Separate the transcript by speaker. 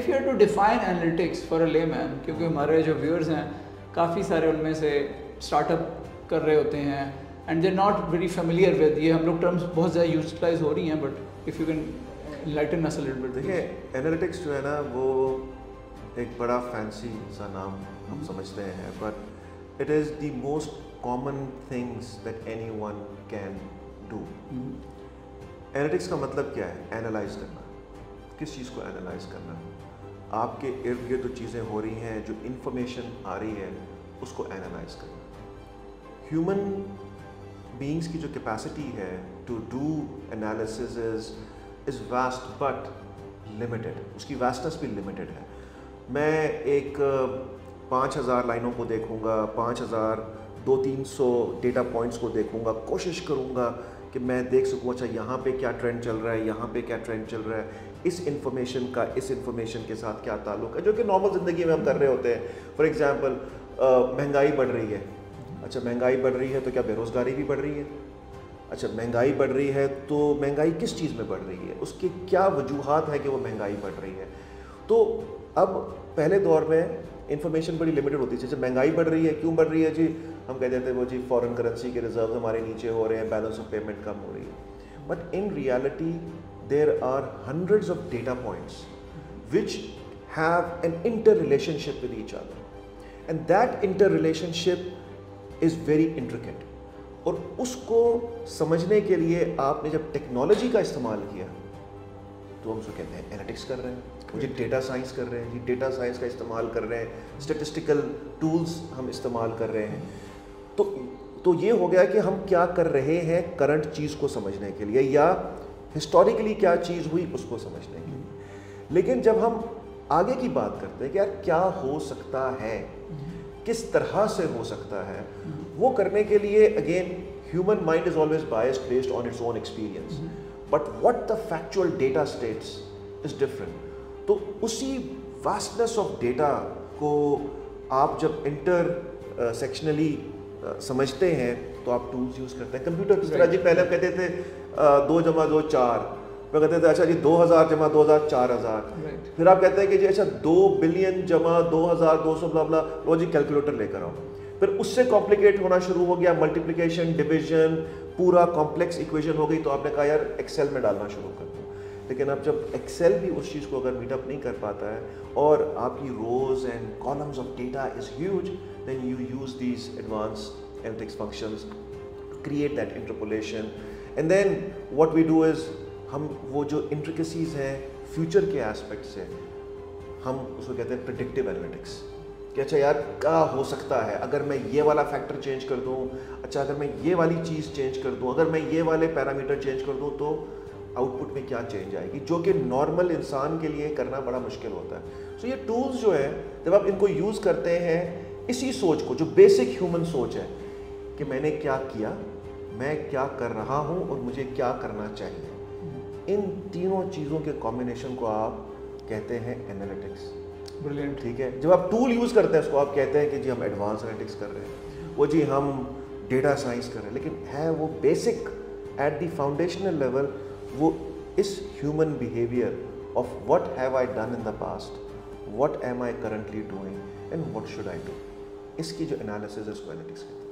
Speaker 1: if you had to define analytics for a layman, کیونکہ ہمارے جو viewers ہیں کافی سارے ان میں سے اسٹارٹ اپ کر رہے ہوتے ہیں and they not very familiar with یہ ہم لوگ ٹرمز بہت زیادہ یوٹیلائز ہو رہی ہیں, but if you can lighten this a little bit.
Speaker 2: دیکھیں اینالیٹکس جو ہے نا وہ ایک بڑا فینسی سا نام ہم سمجھتے ہیں, but it is the most common things that any one can do. Analytics کا مطلب کیا ہے؟ اینالائز کرنا. کس چیز کو اینالائز کرنا؟ آپ کے ارد گرد جو چیزیں ہو رہی ہیں, جو انفارمیشن آ رہی ہے, اس کو اینالائز کرنا. ہیومن بینگس کی جو کیپیسٹی ہے to do analysis is vast but limited. اس کی واسٹنس بھی لمیٹڈ ہے. میں ایک 5000 لائنوں کو دیکھوں گا, 5000 200-300 ڈیٹا پوائنٹس کو دیکھوں گا, کوشش کروں گا کہ میں دیکھ سکوں اچھا یہاں پہ کیا ٹرینڈ چل رہا ہے, یہاں پہ کیا ٹرینڈ چل رہا ہے, اس انفارمیشن کا اس انفارمیشن کے ساتھ کیا تعلق ہے, جو کہ نارمل زندگی میں ہم کر رہے ہوتے ہیں. فار ایگزامپل مہنگائی بڑھ رہی ہے. اچھا مہنگائی بڑھ رہی ہے تو کیا بے روزگاری بھی بڑھ رہی ہے؟ اچھا مہنگائی بڑھ رہی ہے تو مہنگائی کس چیز میں بڑھ رہی ہے, اس کی کیا وجوہات ہے کہ وہ مہنگائی بڑھ رہی ہے. تو اب پہلے دور میں انفارمیشن بڑی لمیٹڈ ہوتی تھی. جب مہنگائی بڑھ رہی ہے, کیوں بڑھ رہی ہے جی, ہم کہتے تھے وہ جی فارن کرنسی کے ریزروز ہمارے نیچے ہو رہے ہیں, بیلنس آف پیمنٹ کم ہو رہی ہے. But in reality there are hundreds of data points which have an interrelationship with each other, and that interrelationship is very intricate. اور اس کو سمجھنے کے لیے آپ نے جب ٹیکنالوجی کا استعمال کیا تو ہم اس کو کہتے ہیں اینالیٹکس کر رہے ہیں, جی ڈیٹا سائنس کر رہے ہیں, جی ڈیٹا سائنس کا استعمال کر رہے ہیں, اسٹیٹسٹیکل ٹولز ہم استعمال کر رہے ہیں. تو یہ ہو گیا کہ ہم کیا کر رہے ہیں کرنٹ چیز کو سمجھنے کے لیے, یا ہسٹوریکلی کیا چیز ہوئی اس کو سمجھنے کے لیے. لیکن جب ہم آگے کی بات کرتے ہیں کہ یار کیا ہو سکتا ہے, کس طرح سے ہو سکتا ہے, وہ کرنے کے لیے again human mind is always biased based on its own experience, but what the factual data states is different. تو اسی واسٹنس آف ڈیٹا کو آپ جب انٹر سیکشنلی سمجھتے ہیں تو آپ ٹولز یوز کرتے ہیں. کمپیوٹر کس طرح جی, پہلے ہم کہتے تھے 2 × 2 4, پھر کہتے تھے اچھا جی 2000 × 2000 4000, پھر آپ کہتے ہیں کہ جی اچھا 2 بلین × 2200 بلا بلا, وہ جی کیلکولیٹر لے کر آؤ. پھر اس سے کمپلیکیٹ ہونا شروع ہو گیا, ملٹیپلیکیشن ڈویژن پورا کمپلیکس ایکویشن ہو گئی, تو آپ نے کہا یار ایکسل میں ڈالنا شروع کر دو. لیکن اب جب ایکسل بھی اس چیز کو اگر میٹ اپ نہیں کر پاتا ہے اور آپ کی rows and columns of data is huge, then you use these advance analytics functions to create that interpolation. And then what we do is ہم وہ جو انٹریکسیز ہیں فیوچر کے ایسپیکٹ سے, ہم اس کو کہتے ہیں پریڈکٹیو اینالیٹکس, کہ اچھا یار کیا ہو سکتا ہے اگر میں یہ والا فیکٹر چینج کر دوں, اچھا اگر میں یہ والی چیز چینج کر دوں, اگر میں یہ والے پیرامیٹر چینج کر دوں تو آؤٹ پٹ میں کیا چینج آئے گی, جو کہ نارمل انسان کے لیے کرنا بڑا مشکل ہوتا ہے. سو یہ ٹولز جو ہیں جب آپ ان کو یوز کرتے ہیں, اسی سوچ کو جو بیسک ہیومن سوچ ہے کہ میں نے کیا کیا, میں کیا کر رہا ہوں اور مجھے کیا کرنا چاہیے, ان تینوں چیزوں کے کمبینیشن کو آپ کہتے ہیں اینالیٹکس.
Speaker 1: بریلینٹ.
Speaker 2: ٹھیک ہے, جب آپ ٹول یوز کرتے ہیں اس کو آپ کہتے ہیں کہ جی ہم ایڈوانس اینالیٹکس کر رہے ہیں, وہ جی ہم ڈیٹا سائنس کر رہے ہیں, لیکن ہے وہ basic at the foundational level وہ اس human behaviour of what have I done in the past, what am I currently doing and what should I do, اس کی جو انالیسز ہے اس کو اینالیٹکس کہتے ہیں.